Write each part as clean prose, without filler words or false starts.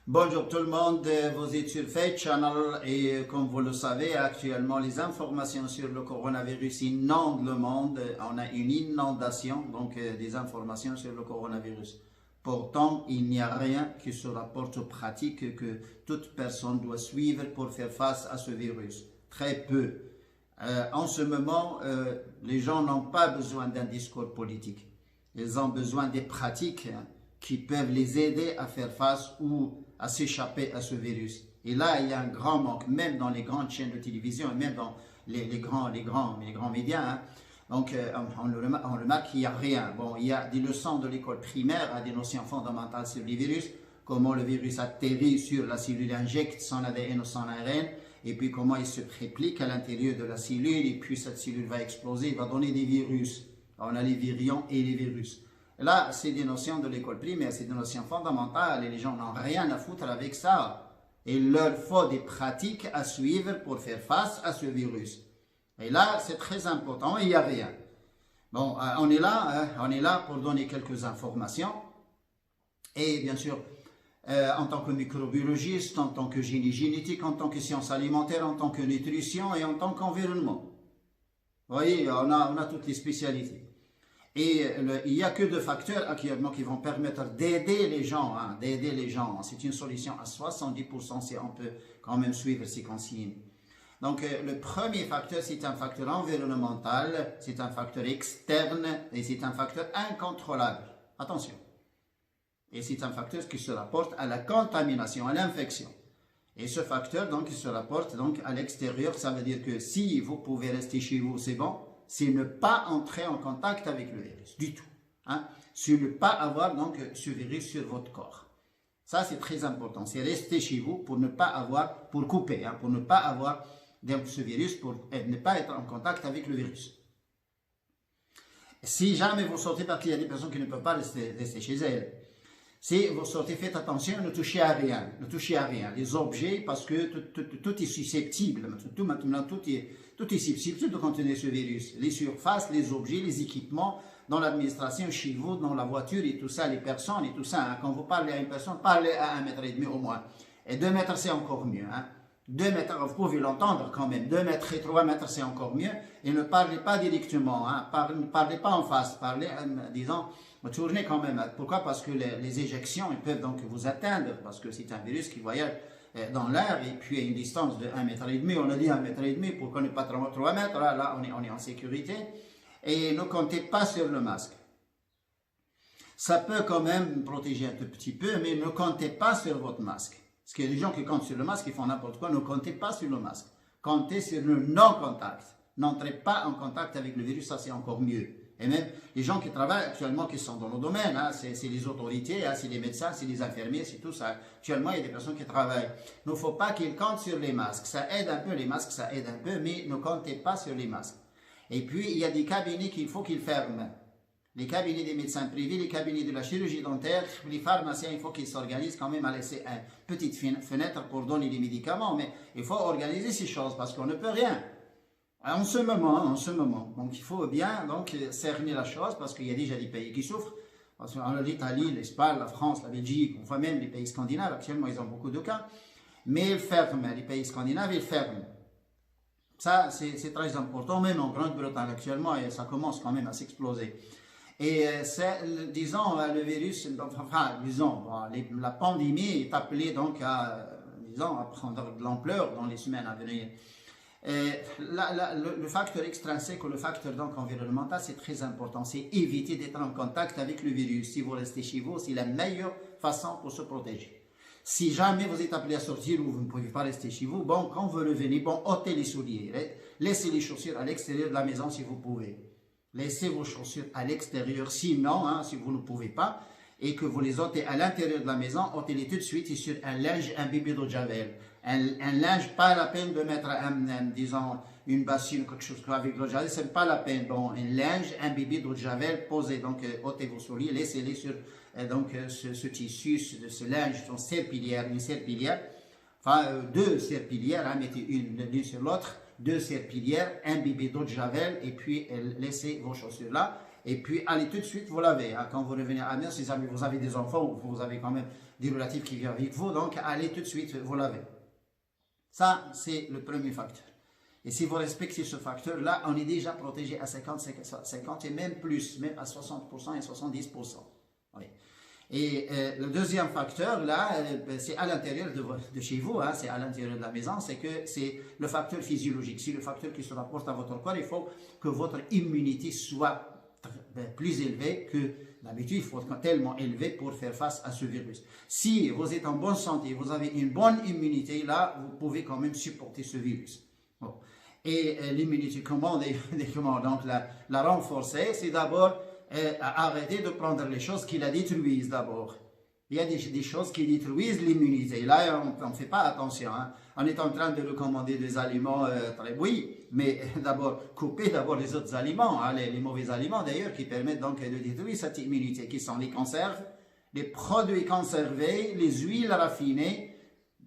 Bonjour tout le monde, vous êtes sur Faith Channel et comme vous le savez, actuellement les informations sur le coronavirus inondent le monde. On a une inondation des informations sur le coronavirus. Pourtant, il n'y a rien qui se rapporte aux pratiques que toute personne doit suivre pour faire face à ce virus. Très peu. En ce moment, les gens n'ont pas besoin d'un discours politique. Ils ont besoin des pratiques qui peuvent les aider à faire face ou à s'échapper à ce virus. Et là, il y a un grand manque, même dans les grandes chaînes de télévision et même dans les grands médias. On remarque qu'il n'y a rien. Bon, il y a des leçons de l'école primaire, des notions fondamentales sur les virus, comment le virus atterrit sur la cellule, injecte son ADN ou son ARN, et puis comment il se réplique à l'intérieur de la cellule, et puis cette cellule va exploser, va donner des virus. On a les virions et les virus. Là, c'est des notions de l'école primaire, c'est des notions fondamentales et les gens n'ont rien à foutre avec ça. Il leur faut des pratiques à suivre pour faire face à ce virus. Et là, c'est très important, il n'y a rien. Bon, on est là pour donner quelques informations. Et bien sûr, en tant que microbiologiste, en tant que génie génétique, en tant que sciences alimentaires, en tant que nutrition et en tant qu'environnement. Vous voyez, on a toutes les spécialités. Et il n'y a que deux facteurs actuellement qui vont permettre d'aider les gens, C'est une solution à 70% si on peut quand même suivre ces consignes. Donc, le premier facteur, c'est un facteur environnemental, c'est un facteur externe et c'est un facteur incontrôlable. Attention. Et c'est un facteur qui se rapporte à la contamination, à l'infection. Et ce facteur, donc, il se rapporte donc à l'extérieur. Ça veut dire que si vous pouvez rester chez vous, c'est bon. C'est ne pas entrer en contact avec le virus, du tout. C'est ne pas avoir donc ce virus sur votre corps. Ça, c'est très important. C'est rester chez vous pour ne pas avoir, pour couper, pour ne pas avoir donc, ce virus, pour ne pas être en contact avec le virus. Si jamais vous sortez, parce qu'il y a des personnes qui ne peuvent pas rester chez elles, si vous sortez, faites attention, ne touchez à rien. Ne touchez à rien. Les objets, parce que tout est susceptible. Maintenant, tout est susceptible de contenir ce virus. Les surfaces, les objets, les équipements, dans l'administration, chez vous, dans la voiture et tout ça, les personnes et tout ça. Quand vous parlez à une personne, parlez à 1,5 m au moins. Et 2 mètres, c'est encore mieux. 2 mètres, vous pouvez l'entendre quand même. 2 mètres et 3 mètres, c'est encore mieux. Et ne parlez pas directement. Ne parlez pas en face. Parlez, disons, tournez quand même. Pourquoi? Parce que les éjections ils peuvent donc vous atteindre. Parce que c'est un virus qui voyage dans l'air et puis à une distance de 1,5 m. On a dit 1,5 m pour qu'on n'ait pas 3 mètres. Là, on est en sécurité. Et ne comptez pas sur le masque. Ça peut quand même protéger un tout petit peu, mais ne comptez pas sur votre masque. Parce qu'il y a des gens qui comptent sur le masque, ils font n'importe quoi. Ne comptez pas sur le masque. Comptez sur le non-contact. N'entrez pas en contact avec le virus, ça c'est encore mieux. Et même les gens qui travaillent actuellement, qui sont dans le domaine, c'est les autorités, c'est les médecins, c'est les infirmiers, c'est tout ça. Actuellement, il y a des personnes qui travaillent. Il ne faut pas qu'ils comptent sur les masques. Ça aide un peu, les masques, ça aide un peu, mais ne comptez pas sur les masques. Et puis, il y a des cabinets qu'il faut qu'ils ferment. Les cabinets des médecins privés, les cabinets de la chirurgie dentaire, les pharmaciens, il faut qu'ils s'organisent quand même à laisser une petite fenêtre pour donner les médicaments. Mais il faut organiser ces choses parce qu'on ne peut rien. En ce moment. Donc il faut bien cerner la chose parce qu'il y a déjà des pays qui souffrent. L'Italie, l'Espagne, la France, la Belgique, enfin même les pays scandinaves, actuellement ils ont beaucoup de cas. Mais ils ferment, les pays scandinaves, ils ferment. Ça, c'est très important, même en Grande-Bretagne actuellement, et ça commence quand même à s'exploser. Et disons, le virus, la pandémie est appelée donc à prendre de l'ampleur dans les semaines à venir. Le facteur extrinsèque ou le facteur donc environnemental, c'est très important. C'est éviter d'être en contact avec le virus. Si vous restez chez vous, c'est la meilleure façon pour se protéger. Si jamais vous êtes appelé à sortir ou vous ne pouvez pas rester chez vous, bon, quand vous revenez, bon, ôtez les souliers. Laissez les chaussures à l'extérieur de la maison si vous pouvez. Laissez vos chaussures à l'extérieur, sinon, si vous ne pouvez pas, et que vous les ôtez à l'intérieur de la maison, ôtez-les tout de suite et sur un linge imbibé d'eau de javel. Un linge, pas la peine de mettre, disons, une bassine ou quelque chose avec l'eau de javel, c'est pas la peine. Bon, un linge imbibé d'eau de javel, posez, donc ôtez vos souliers, laissez-les sur ce tissu, ce linge, une serpillière, enfin 2 serpillières, mettez l'une sur l'autre, 2 serpillières imbibées d'eau de javel et puis laissez vos chaussures là et puis allez tout de suite vous laver. Quand vous revenez à la maison, si vous avez des enfants ou vous avez quand même des relatifs qui vivent avec vous, donc allez tout de suite vous laver. Ça, c'est le premier facteur. Et si vous respectez ce facteur-là, on est déjà protégé à 50 et même plus, même à 60% et 70%. Oui. Et le deuxième facteur, là, c'est à l'intérieur de chez vous, hein, c'est à l'intérieur de la maison, c'est que c'est le facteur physiologique. C'est le facteur qui se rapporte à votre corps. Il faut que votre immunité soit plus élevée que d'habitude. Il faut être tellement élevé pour faire face à ce virus. Si vous êtes en bonne santé, vous avez une bonne immunité, là, vous pouvez quand même supporter ce virus. Bon. Et l'immunité, comment donc la renforcer, c'est d'abord arrêter de prendre les choses qui la détruisent d'abord. Il y a des choses qui détruisent l'immunité. Là, on ne fait pas attention. Hein. On est en train de recommander des aliments très oui, mais d'abord, couper d'abord les autres aliments, hein, les mauvais aliments d'ailleurs, qui permettent donc de détruire cette immunité, qui sont les conserves, les produits conservés, les huiles raffinées,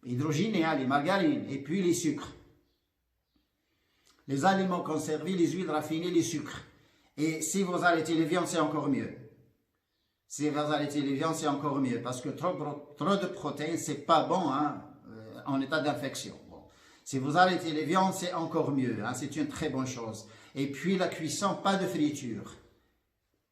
hydrogénées, les margarines, et puis les sucres. Les aliments conservés, les huiles raffinées, les sucres. Et si vous arrêtez les viandes, c'est encore mieux. Si vous arrêtez les viandes, c'est encore mieux. Parce que trop de protéines, c'est pas bon hein, en état d'infection. Bon. Si vous arrêtez les viandes, c'est encore mieux. Hein, c'est une très bonne chose. Et puis la cuisson, pas de friture.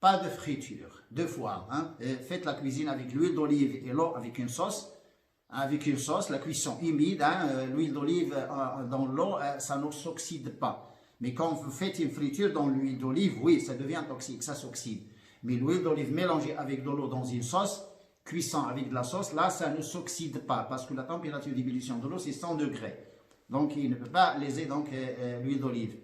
Pas de friture. 2 fois. Hein. Faites la cuisine avec l'huile d'olive et l'eau avec une sauce. Avec une sauce, la cuisson humide, hein, l'huile d'olive dans l'eau, ça ne s'oxyde pas. Mais quand vous faites une friture dans l'huile d'olive, oui, ça devient toxique, ça s'oxyde. Mais l'huile d'olive mélangée avec de l'eau dans une sauce, cuisson avec de la sauce, là, ça ne s'oxyde pas parce que la température d'ébullition de l'eau, c'est 100 degrés. Donc, il ne peut pas léser l'huile d'olive.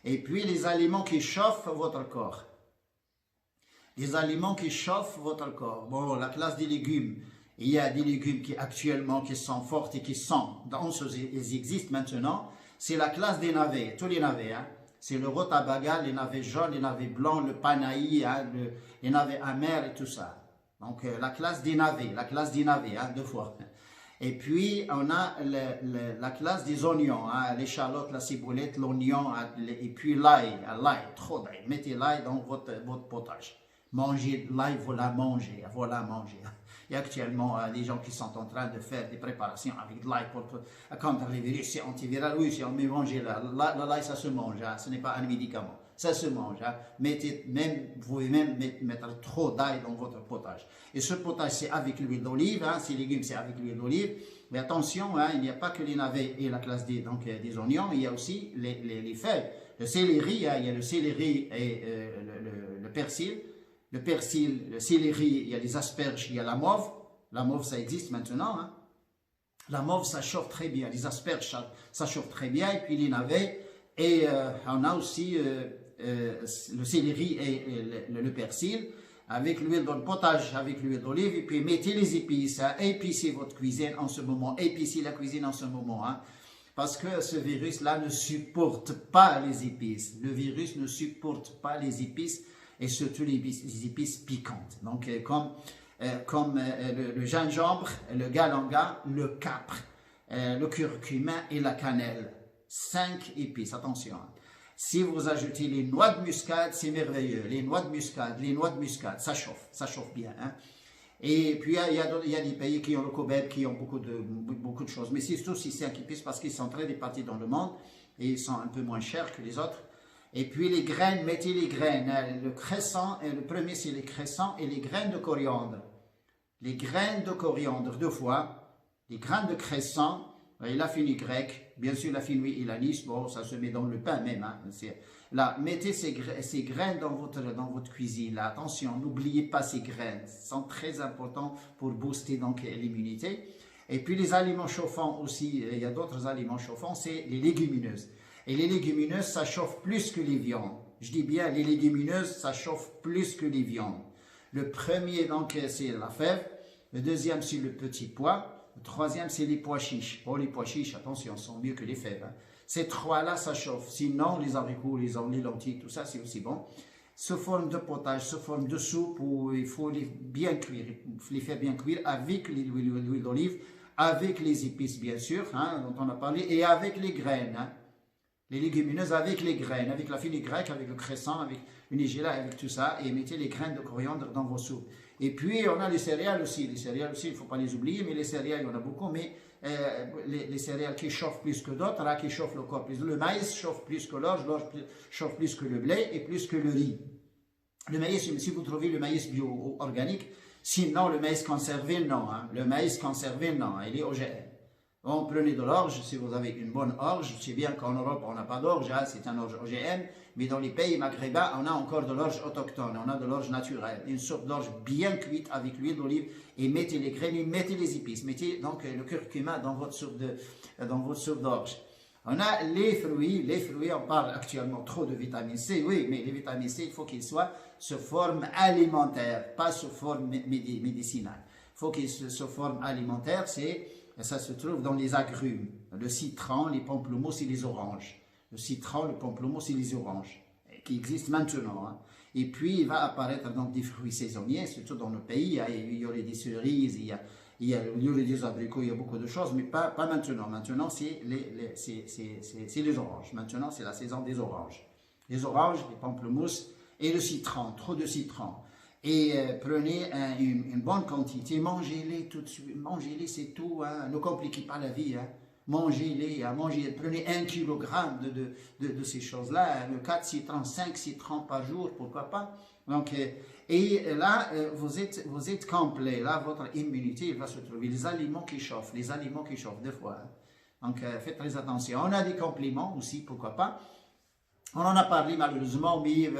Et puis, les aliments qui chauffent votre corps. Les aliments qui chauffent votre corps. Bon, la classe des légumes. Il y a des légumes qui actuellement qui sont forts et qui sont denses, ils existent maintenant. C'est la classe des navets, tous les navets. Hein. C'est le rutabaga, les navets jaunes, les navets blancs, le panaï, hein, les navets amers et tout ça. Donc la classe des navets, hein, 2 fois. Et puis on a la classe des oignons, hein, l'échalote, la ciboulette, l'oignon, et puis l'ail, trop d'ail. Mettez l'ail dans votre potage. Mangez de l'ail, voilà manger. Il y a actuellement des gens qui sont en train de faire des préparations avec de l'ail contre les virus, c'est antiviral. Oui, si on met manger l'ail, ça se mange, hein, ce n'est pas un médicament, ça se mange. Hein. Vous pouvez même mettre trop d'ail dans votre potage. Et ce potage, c'est avec l'huile d'olive, hein, ces légumes, c'est avec l'huile d'olive. Mais attention, hein, il n'y a pas que les navets et la classe des oignons, il y a aussi les feuilles. Le céleri, hein, il y a le céleri et le persil. Le persil, le céleri, il y a les asperges, il y a la mauve. La mauve, ça existe maintenant. Hein. La mauve, ça chauffe très bien. Les asperges, ça chauffe très bien. Et puis les navets. Et on a aussi le céleri et le persil avec l'huile de potage, avec l'huile d'olive. Et puis mettez les épices. Hein. Épicez votre cuisine en ce moment. Épicez la cuisine en ce moment. Hein. Parce que ce virus-là ne supporte pas les épices. Le virus ne supporte pas les épices. Et surtout les épices piquantes. Donc, comme le gingembre, le galanga, le capre, le curcuma et la cannelle. 5 épices, attention. Si vous ajoutez les noix de muscade, c'est merveilleux. Les noix de muscade, ça chauffe bien. Hein? Et puis, il y a des pays qui ont le Koweït, qui ont beaucoup de choses. Mais c'est aussi 5 épices parce qu'ils sont très répartis dans le monde et ils sont un peu moins chers que les autres. Et puis les graines, mettez les graines. Le cresson, le premier c'est les cressons et les graines de coriandre. Les graines de coriandre 2 fois. Les graines de cresson et la fenouil grec. Bien sûr la fenouil et l'anis, bon ça se met dans le pain même. Hein. Là, mettez ces graines dans votre cuisine. Là, attention, n'oubliez pas ces graines. Elles sont très importantes pour booster donc l'immunité. Et puis les aliments chauffants aussi, il y a d'autres aliments chauffants, c'est les légumineuses. Et les légumineuses, ça chauffe plus que les viandes. Je dis bien, les légumineuses, ça chauffe plus que les viandes. Le premier, donc, c'est la fève. Le deuxième, c'est le petit pois. Le troisième, c'est les pois chiches. Oh, les pois chiches, attention, sont mieux que les fèves. Hein. Ces 3-là, ça chauffe. Sinon, les haricots, les lentilles, tout ça, c'est aussi bon. Sous forme de potage, sous forme de soupe, où il faut les bien cuire. Il faut les faire bien cuire avec l'huile d'olive, avec les épices, bien sûr, hein, dont on a parlé, et avec les graines. Hein. Les légumineuses avec les graines, avec la fenouil grecque, avec le cresson, avec le nigella, avec tout ça, et mettez les graines de coriandre dans vos soupes. Et puis, on a les céréales aussi. Les céréales aussi, il ne faut pas les oublier, mais les céréales, il y en a beaucoup, mais les céréales qui chauffent plus que d'autres, là, qui chauffent le corps plus. Le maïs chauffe plus que l'orge chauffe plus que le blé et plus que le riz. Le maïs, si vous trouvez le maïs bio ou organique, sinon le maïs conservé, non. Hein. Le maïs conservé, non. Il est OGM. Bon, prenez de l'orge, si vous avez une bonne orge. C'est bien qu'en Europe, on n'a pas d'orge, hein, c'est un orge OGM. Mais dans les pays maghrébins, on a encore de l'orge autochtone, on a de l'orge naturelle. Une sorte d'orge bien cuite avec l'huile d'olive. Et mettez les graines, mettez les épices. Mettez donc le curcuma dans votre soupe d'orge. On a les fruits, on parle actuellement trop de vitamine C, oui, mais les vitamines C, il faut qu'ils soient sous forme alimentaire, pas sous forme médicinale. Il faut qu'ils soient sous forme alimentaire, ça se trouve dans les agrumes, le citron, les pamplemousses et les oranges. Le citron, le pamplemousse et les oranges, qui existent maintenant. Hein. Et puis, il va apparaître donc des fruits saisonniers, surtout dans nos pays, hein, il y aurait des cerises, il y aurait des abricots, il y a beaucoup de choses, mais pas maintenant. Maintenant, c'est les oranges. Maintenant, c'est la saison des oranges. Les oranges, les pamplemousses et le citron, trop de citron. Et prenez une bonne quantité, mangez-les tout de suite, mangez-les, c'est tout, hein, ne compliquez pas la vie. Hein. Mangez-les, prenez 1 kilogramme de ces choses-là, hein, 4 citrons, 5 citrons par jour, pourquoi pas. Donc, et là, vous êtes complet, là, votre immunité va se trouver. Les aliments qui chauffent, deux fois. Hein. Donc, faites très attention. On a des compléments aussi, pourquoi pas. On en a parlé malheureusement, mais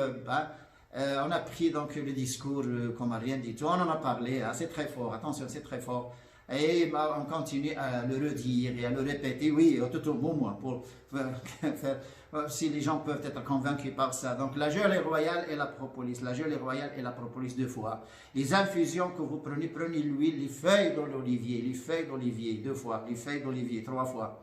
on a pris donc le discours comme rien du tout. On en a parlé, hein, c'est très fort, attention, c'est très fort. Et on continue à le redire et à le répéter, oui, tout au moment, pour faire, si les gens peuvent être convaincus par ça. Donc la gelée royale et la propolis, deux fois. Les infusions que vous prenez, l'huile, les feuilles d'olivier, 2 fois, les feuilles d'olivier 3 fois.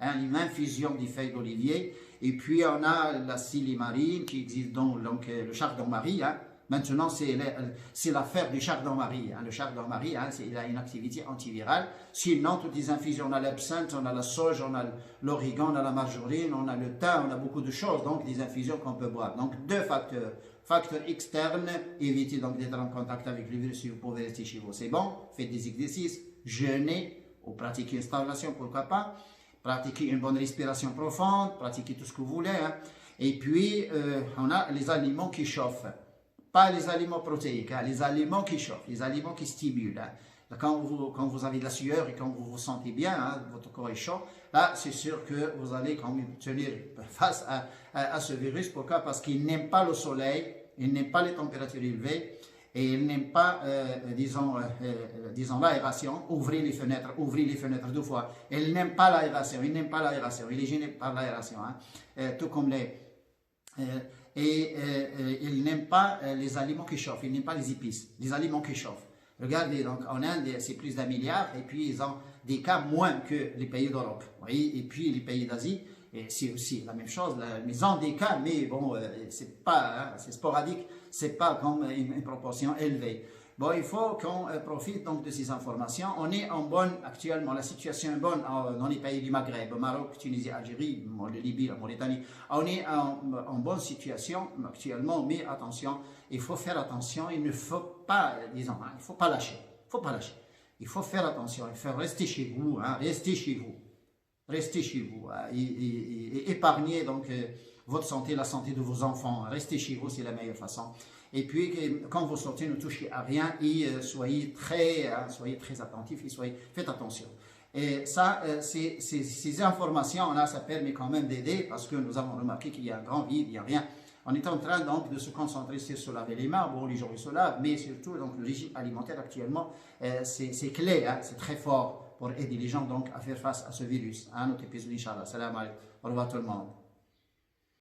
Hein, une infusion des feuilles d'olivier. Et puis on a la silimarine qui existe dans le chardon-marie. Hein. Maintenant, c'est l'affaire du chardon-marie. Hein. Le chardon-marie, hein, il a une activité antivirale. Sinon, toutes les infusions, on a l'absinthe, on a la sauge, on a l'origan, on a la marjorine, on a le thym, on a beaucoup de choses. Donc, des infusions qu'on peut boire. Donc, 2 facteurs. Facteur externe, évitez donc d'être en contact avec le virus si vous pouvez rester chez vous. C'est bon, faites des exercices, jeûnez ou pratiquez une starvation, pourquoi pas. Pratiquez une bonne respiration profonde, pratiquez tout ce que vous voulez. Hein. Et puis, on a les aliments qui chauffent. Pas les aliments protéiques, hein, les aliments qui chauffent, les aliments qui stimulent. Hein. Quand vous avez de la sueur et quand vous vous sentez bien, hein, votre corps est chaud, là, c'est sûr que vous allez quand même tenir face à ce virus. Pourquoi? Parce qu'il n'aime pas le soleil, il n'aime pas les températures élevées et il n'aime pas, disons l'aération. Ouvrez les fenêtres 2 fois. Il n'aime pas l'aération, il est gêné par l'aération. Hein. Tout comme il n'aime pas les aliments qui chauffent, il n'aime pas les épices, les aliments qui chauffent. Regardez, donc en Inde, c'est plus d'1 milliard, et puis ils ont des cas moins que les pays d'Europe. Et puis les pays d'Asie, c'est aussi la même chose. Ils ont des cas, mais bon, c'est pas, hein, c'est sporadique, c'est pas comme une proportion élevée. Bon, il faut qu'on profite donc de ces informations. On est actuellement, la situation est bonne dans les pays du Maghreb, Maroc, Tunisie, Algérie, la Libye, la Mauritanie. On est en bonne situation actuellement, mais attention, il faut faire attention, il ne faut pas, disons, hein, il ne faut pas lâcher, Il faut faire attention, il faut rester chez vous, hein, restez chez vous, hein, et épargnez donc votre santé, la santé de vos enfants. Restez chez vous, c'est la meilleure façon. Et puis, quand vous sortez, ne touchez à rien et soyez très attentifs et faites attention. Et ça, ces informations-là, ça permet quand même d'aider parce que nous avons remarqué qu'il y a un grand vide, il n'y a rien. On est en train donc de se concentrer sur se laver les mains. Bon, les gens ils se lavent, mais surtout donc, le régime alimentaire actuellement, c'est clé, hein, c'est très fort pour aider les gens donc à faire face à ce virus. Un autre épisode, Inch'Allah. Salam alaikum. Au revoir tout le monde.